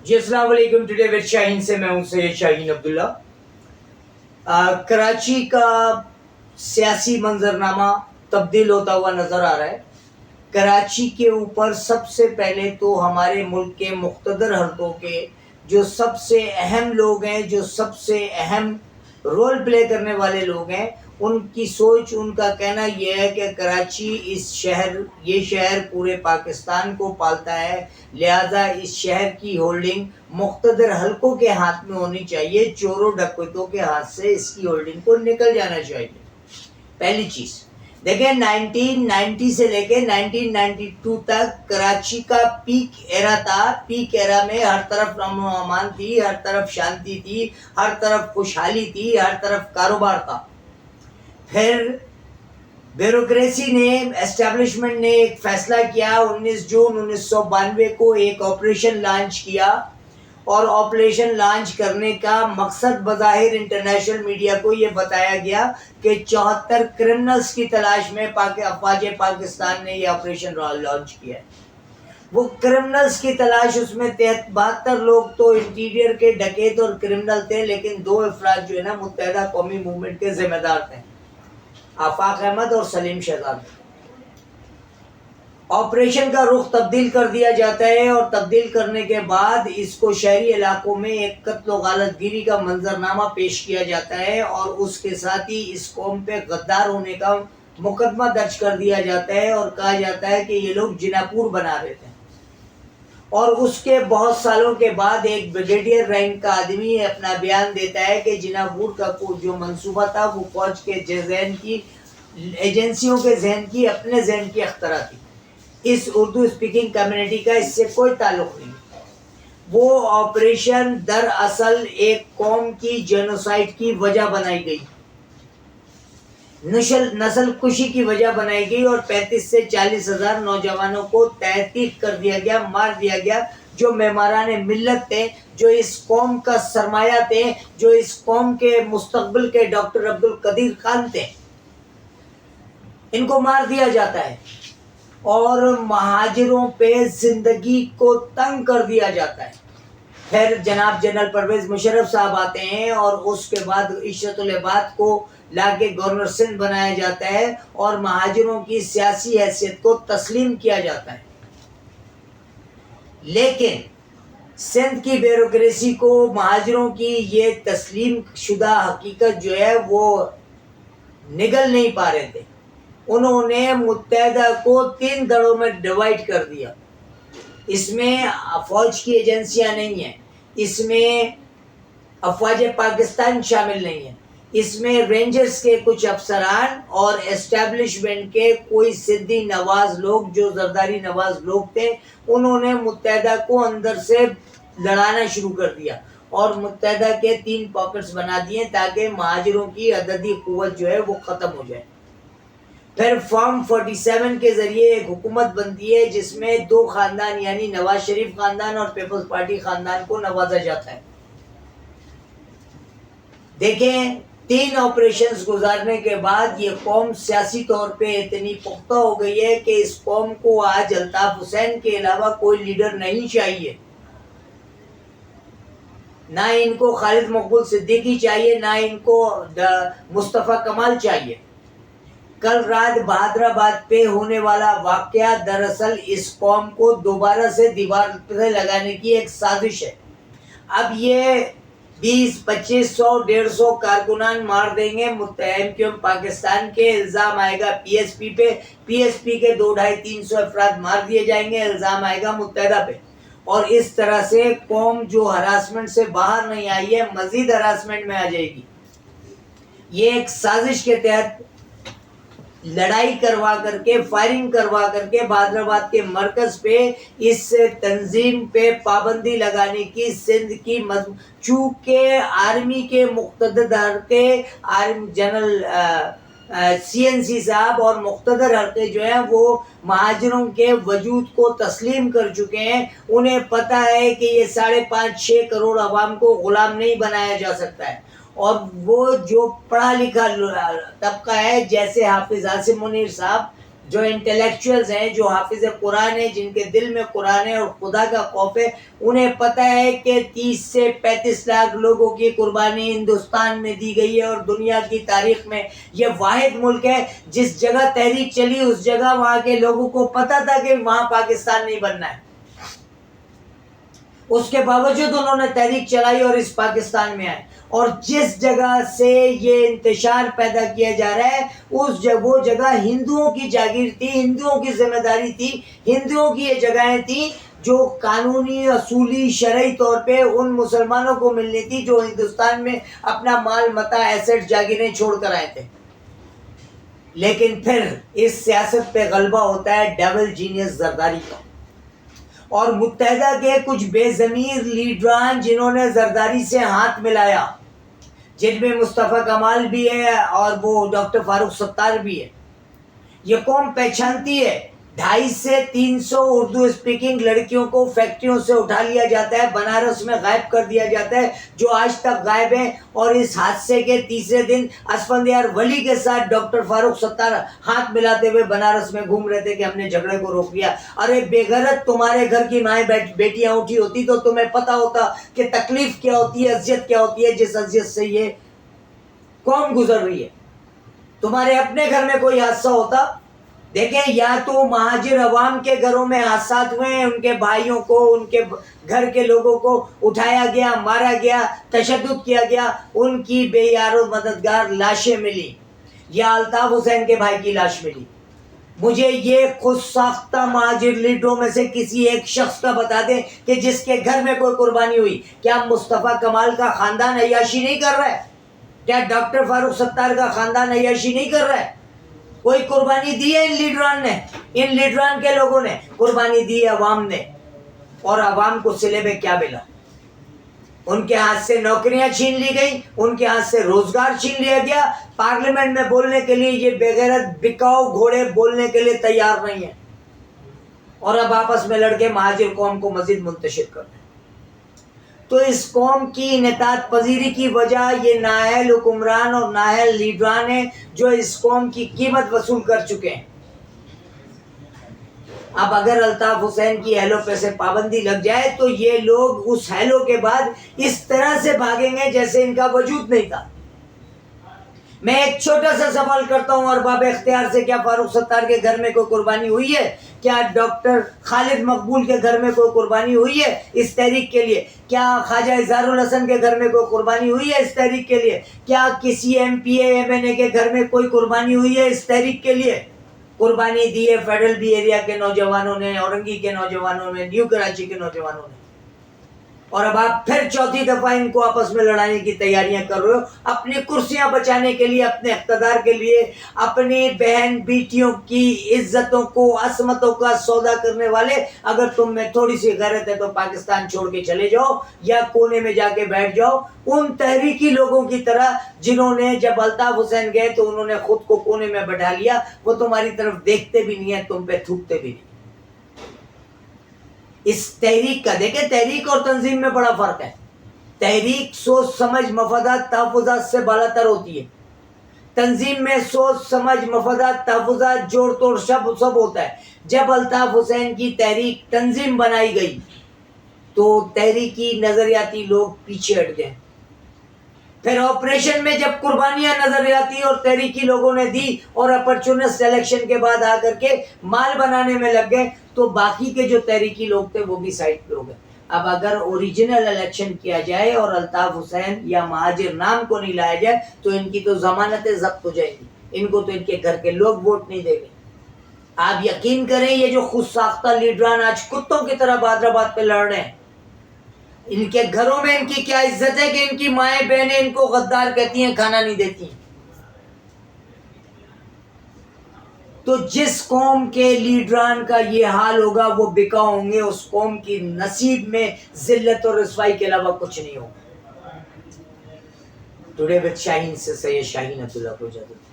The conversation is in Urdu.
جی السلام علیکم. ٹوڈے وتھ شاہین سے میں ہوں سید شاہین عبداللہ. کراچی کا سیاسی منظرنامہ تبدیل ہوتا ہوا نظر آ رہا ہے. کراچی کے اوپر سب سے پہلے تو ہمارے ملک کے مقتدر حلقوں کے جو سب سے اہم لوگ ہیں، جو سب سے اہم رول پلے کرنے والے لوگ ہیں، ان کی سوچ، ان کا کہنا یہ ہے کہ کراچی یہ شہر پورے پاکستان کو پالتا ہے، لہذا اس شہر کی ہولڈنگ مقتدر حلقوں کے ہاتھ میں ہونی چاہیے، چوروں ڈکیتوں کے ہاتھ سے اس کی ہولڈنگ کو نکل جانا چاہیے. پہلی چیز دیکھیں، 1990 سے لے کے 1992 تک کراچی کا پیک ایرا تھا. پیک ایرا میں ہر طرف امن و امان تھی، ہر طرف شانتی تھی، ہر طرف خوشحالی تھی، ہر طرف کاروبار تھا. پھر بیوروکریسی نے، اسٹیبلشمنٹ نے ایک فیصلہ کیا. 19 جون 1992 کو ایک آپریشن لانچ کیا، اور آپریشن لانچ کرنے کا مقصد بظاہر انٹرنیشنل میڈیا کو یہ بتایا گیا کہ 74 کرمنلز کی تلاش میں افواج پاکستان نے یہ آپریشن لانچ کیا ہے. وہ کرمنلز کی تلاش، اس میں 72 لوگ تو انٹیریئر کے ڈکیت اور کرمنل تھے، لیکن 2 افراد جو ہے نا متحدہ قومی موومنٹ کے ذمہ دار تھے، آفاق احمد اور سلیم شہزاد. آپریشن کا رخ تبدیل کر دیا جاتا ہے، اور تبدیل کرنے کے بعد اس کو شہری علاقوں میں ایک قتل و غارت گیری کا منظرنامہ پیش کیا جاتا ہے، اور اس کے ساتھ ہی اس قوم پہ غدار ہونے کا مقدمہ درج کر دیا جاتا ہے، اور کہا جاتا ہے کہ یہ لوگ جناپور بنا رہے تھے. اور اس کے بہت سالوں کے بعد ایک بریگیڈیئر رینک کا آدمی اپنا بیان دیتا ہے کہ جناپور کا جو منصوبہ تھا وہ فوج کے ذہن کی، ایجنسیوں کے ذہن کی، اپنے ذہن کی اختراع تھی. اس اردو اسپیکنگ کمیونٹی کا اس سے کوئی تعلق نہیں. وہ آپریشن دراصل ایک قوم کی جینوسائیڈ کی وجہ بنائی گئی، نسل کشی کی وجہ بنائی گئی، اور 35 سے 40 ہزار نوجوانوں کو تحقیق کر دیا گیا، مار دیا گیا، جو معماران ملت تھے، جو اس قوم کا سرمایہ تھے، جو اس قوم کے مستقبل کے ڈاکٹر عبدالقدیر خان تھے. ان کو مار دیا جاتا ہے، اور مہاجروں پہ زندگی کو تنگ کر دیا جاتا ہے. پھر جناب جنرل پرویز مشرف صاحب آتے ہیں، اور اس کے بعد عشرت العباد کو لا کے گورنر سندھ بنایا جاتا ہے، اور مہاجروں کی سیاسی حیثیت کو تسلیم کیا جاتا ہے. لیکن سندھ کی بیوروکریسی کو مہاجروں کی یہ تسلیم شدہ حقیقت جو ہے وہ نگل نہیں پا رہے تھے. انہوں نے متحدہ کو 3 دڑوں میں ڈیوائیڈ کر دیا. اس میں فوج کی ایجنسیاں نہیں ہیں، اس میں افواج پاکستان شامل نہیں ہیں، اس میں رینجرز کے کچھ افسران اور اسٹیبلشمنٹ کے کوئی سندھی نواز لوگ، جو زرداری نواز لوگ تھے، انہوں نے متحدہ کو اندر سے لڑانا شروع کر دیا، اور متحدہ کے 3 پاکٹس بنا دیے تاکہ مہاجروں کی عددی قوت جو ہے وہ ختم ہو جائے. پھر فارم 47 کے ذریعے ایک حکومت بنتی ہے، جس میں 2 خاندان یعنی نواز شریف خاندان اور پیپلز پارٹی خاندان کو نوازا جاتا ہے. دیکھیں، 3 آپریشنز گزارنے کے بعد یہ قوم سیاسی طور پہ اتنی پختہ ہو گئی ہے کہ اس قوم کو آج الطاف حسین کے علاوہ کوئی لیڈر نہیں چاہیے. نہ ان کو خالد مقبول صدیقی چاہیے، نہ ان کو مصطفیٰ کمال چاہیے. کل رات بہادر آباد پہ ہونے والا واقعہ دراصل اس قوم کو دوبارہ سے دیوار پہ لگانے کی ایک سازش ہے. اب یہ 20، 2500، 150 کارکنان مار دیں گے، MQM پاکستان کے، الزام آئے گا PSP پہ، PSP کے 200، 300 افراد مار دیے جائیں گے، الزام آئے گا متحدہ پہ. اور اس طرح سے قوم جو ہراسمنٹ سے باہر نہیں آئی ہے، مزید ہراسمنٹ میں آ جائے گی. یہ ایک سازش کے تحت لڑائی کروا کر کے، فائرنگ کروا کر کے بہادر آباد کے مرکز پہ اس تنظیم پہ پابندی لگانے کی سندھ کی چونکہ آرمی کے مقتدر حلقے، جنرل CNC صاحب اور مقتدر حلقے جو ہیں وہ مہاجروں کے وجود کو تسلیم کر چکے ہیں. انہیں پتہ ہے کہ یہ 5.5-6 کروڑ عوام کو غلام نہیں بنایا جا سکتا ہے، اور وہ جو پڑھا لکھا طبقہ ہے، جیسے حافظ عاصم منیر صاحب، جو انٹلیکچوئلز ہیں، جو حافظ قرآن ہیں، جن کے دل میں قرآن ہے اور خدا کا خوف ہے، انہیں پتہ ہے کہ 30 سے 35 لاکھ لوگوں کی قربانی ہندوستان میں دی گئی ہے، اور دنیا کی تاریخ میں یہ واحد ملک ہے جس جگہ تحریک چلی اس جگہ وہاں کے لوگوں کو پتہ تھا کہ وہاں پاکستان نہیں بننا ہے، اس کے باوجود انہوں نے تحریک چلائی اور اس پاکستان میں آئے۔ اور جس جگہ سے یہ انتشار پیدا کیا جا رہا ہے وہ جگہ ہندوؤں کی جاگیر تھی، ہندوؤں کی ذمہ داری تھی، ہندوؤں کی یہ جگہیں تھیں جو قانونی اصولی شرعی طور پہ ان مسلمانوں کو ملنی تھی جو ہندوستان میں اپنا مال متاع ایسٹ جاگیریں چھوڑ کر آئے تھے۔ لیکن پھر اس سیاست پہ غلبہ ہوتا ہے ڈبل جینیس زرداری کا، اور متحدہ کے کچھ بے ضمیر لیڈران جنہوں نے زرداری سے ہاتھ ملایا، جن میں مصطفیٰ کمال بھی ہے اور وہ ڈاکٹر فاروق ستار بھی ہے۔ یہ قوم پہچانتی ہے 250 سے 300 اردو اسپیکنگ لڑکیوں کو فیکٹریوں سے اٹھا لیا جاتا ہے، بنارس میں غائب کر دیا جاتا ہے، جو آج تک غائب ہیں، اور اس حادثے کے تیسرے دن اسفندیار ولی کے ساتھ ڈاکٹر فاروق ستار ہاتھ ملاتے ہوئے بنارس میں گھوم رہے تھے کہ ہم نے جھگڑے کو روک لیا۔ ارے بے غیرت، تمہارے گھر کی مائیں بیٹیاں اٹھی ہوتی تو تمہیں پتہ ہوتا کہ تکلیف کیا ہوتی ہے، اذیت کیا ہوتی ہے، جس اذیت سے یہ قوم گزر رہی ہے۔ تمہارے اپنے گھر میں کوئی حادثہ ہوتا، دیکھیں، یا تو مہاجر عوام کے گھروں میں حادثات ہوئے ہیں، ان کے بھائیوں کو، ان کے گھر کے لوگوں کو اٹھایا گیا، مارا گیا، تشدد کیا گیا، ان کی بے یار و مددگار لاشیں ملی، یا الطاف حسین کے بھائی کی لاش ملی۔ مجھے یہ خود ساختہ مہاجر لیڈروں میں سے کسی ایک شخص کا بتا دیں کہ جس کے گھر میں کوئی قربانی ہوئی۔ کیا مصطفیٰ کمال کا خاندان عیاشی نہیں کر رہا ہے؟ کیا ڈاکٹر فاروق ستار کا خاندان عیاشی نہیں کر رہا ہے؟ کوئی قربانی دی ہے ان لیڈران نے، ان لیڈران کے لوگوں نے قربانی دی ہے عوام نے، اور عوام کو صلے میں کیا ملا؟ ان کے ہاتھ سے نوکریاں چھین لی گئیں، ان کے ہاتھ سے روزگار چھین لیا گیا۔ پارلیمنٹ میں بولنے کے لیے یہ بے غیرت بکاؤ گھوڑے بولنے کے لیے تیار نہیں ہیں، اور اب آپس میں لڑکے مہاجر قوم کو مزید منتشر کر رہے ہیں۔ تو اس قوم کی انعطاف پذیری کی وجہ یہ نااہل حکمران اور نااہل لیڈران ہیں جو اس قوم کی قیمت وصول کر چکے ہیں۔ اب اگر الطاف حسین کی اہلوں پہ سے پابندی لگ جائے تو یہ لوگ اس اہلوں کے بعد اس طرح سے بھاگیں گے جیسے ان کا وجود نہیں تھا۔ میں ایک چھوٹا سا سوال کرتا ہوں اور باب اختیار سے، کیا فاروق ستار کے گھر میں کوئی قربانی ہوئی ہے؟ کیا ڈاکٹر خالد مقبول کے گھر میں کوئی قربانی ہوئی ہے اس تحریک کے لیے؟ کیا خواجہ اظہار الحسن کے گھر میں کوئی قربانی ہوئی ہے اس تحریک کے لیے؟ کیا کسی M P A M N A کے گھر میں کوئی قربانی ہوئی ہے اس تحریک کے لیے؟ قربانی دی ہے فیڈرل بی ایریا کے نوجوانوں نے، اورنگی کے نوجوانوں نے، نیو کراچی کے نوجوانوں نے، اور اب آپ پھر چوتھی دفعہ ان کو آپس میں لڑانے کی تیاریاں کر رہے ہو، اپنی کرسیاں بچانے کے لیے، اپنے اقتدار کے لیے، اپنی بہن بیٹیوں کی عزتوں کو، عصمتوں کا سودا کرنے والے۔ اگر تم میں تھوڑی سی غیرت ہے تو پاکستان چھوڑ کے چلے جاؤ یا کونے میں جا کے بیٹھ جاؤ، ان تحریکی لوگوں کی طرح جنہوں نے جب الطاف حسین گئے تو انہوں نے خود کو کونے میں بٹھا لیا، وہ تمہاری طرف دیکھتے بھی نہیں ہیں، تم پہ تھوکتے بھی نہیں۔ اس تحریک کا دیکھیں، تحریک اور تنظیم میں بڑا فرق ہے۔ تحریک سوچ سمجھ مفادات تحفظات سے بالاتر ہوتی ہے، تنظیم میں سوچ سمجھ مفادات تحفظات جوڑ توڑ سب ہوتا ہے۔ جب الطاف حسین کی تحریک تنظیم بنائی گئی تو تحریکی نظریاتی لوگ پیچھے ہٹ گئے، پھر آپریشن میں جب قربانیاں نظریاتی اور تحریکی لوگوں نے دی اور اپرچونسٹ الیکشن کے بعد آ کر کے مال بنانے میں لگ گئے تو باقی کے جو تحریکی لوگ تھے وہ بھی سائڈ پہ ہو گئے۔ اب اگر اوریجنل الیکشن کیا جائے اور الطاف حسین یا مہاجر نام کو نہیں لایا جائے تو ان کی تو ضمانتیں ضبط ہو جائیں گی، ان کو تو ان کے گھر کے لوگ ووٹ نہیں دیں گے۔ آپ یقین کریں، یہ جو خود ساختہ لیڈران آج کتوں کی طرح بادرآباد پہ لڑ رہے ہیں، ان کے گھروں میں ان کی کیا عزت ہے کہ ان کی مائیں بہنیں ان کو غدار کہتی ہیں، کھانا نہیں دیتی ہیں۔ تو جس قوم کے لیڈران کا یہ حال ہوگا وہ بکا ہوں گے، اس قوم کی نصیب میں ذلت اور رسوائی کے علاوہ کچھ نہیں ہوگا۔ ٹوڈے وتھ شاہین سے سید شاہین عبداللہ کو اجازت۔